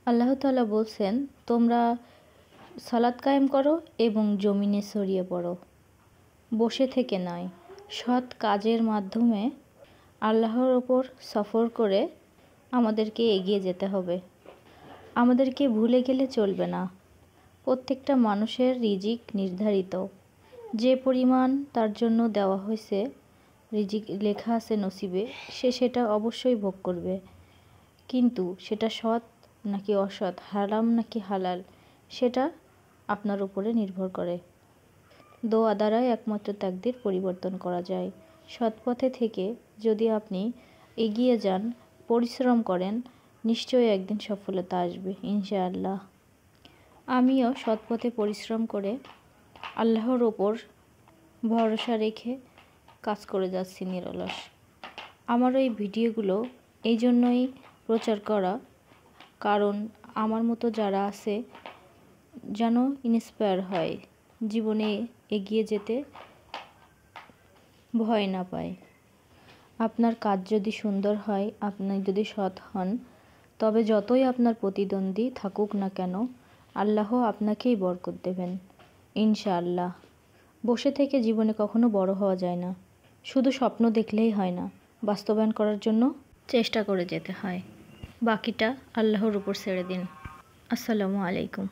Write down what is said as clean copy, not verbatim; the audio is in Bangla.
আল্লাহ তাআলা বলছেন, তোমরা সালাত কায়েম করো এবং জমিনে ছড়িয়ে পড়ো, বসে থেকে নয়। সৎ কাজের মাধ্যমে আল্লাহর ওপর সফর করে আমাদেরকে এগিয়ে যেতে হবে। আমাদেরকে ভুলে গেলে চলবে না। প্রত্যেকটা মানুষের রিজিক নির্ধারিত, যে পরিমাণ তার জন্য দেওয়া হয়েছে, রিজিক লেখা আছে নসিবে, সে সেটা অবশ্যই ভোগ করবে। কিন্তু সেটা সৎ নাকি অসৎ, হারাম নাকি হালাল, সেটা আপনার উপরে নির্ভর করে। দোয়া দ্বারাই একমাত্র তাকদীর পরিবর্তন করা যায়। সৎ পথে থেকে যদি আপনি এগিয়ে যান, পরিশ্রম করেন, নিশ্চয়ই একদিন সফলতা আসবে ইনশাআল্লাহ। আমিও সৎ পথে পরিশ্রম করে আল্লাহর ওপর ভরসা রেখে কাজ করে যাচ্ছি নিরলস। আমার এই ভিডিওগুলো এই জন্যই প্রচার করা, কারণ আমার মতো যারা আছে যেন ইন্সপায়ার হয়, জীবনে এগিয়ে যেতে ভয় না পায়। আপনার কাজ যদি সুন্দর হয়, আপনি যদি সৎ হন, তবে যতই আপনার প্রতিদ্বন্দ্বী থাকুক না কেন, আল্লাহ আপনাকেই বরকত দেবেন ইনশাআল্লাহ। বসে থেকে জীবনে কখনো বড় হওয়া যায় না। শুধু স্বপ্ন দেখলেই হয় না, বাস্তবায়ন করার জন্য চেষ্টা করে যেতে হয়। বাকিটা আল্লাহর উপর ছেড়ে দিন। আসসালামু আলাইকুম।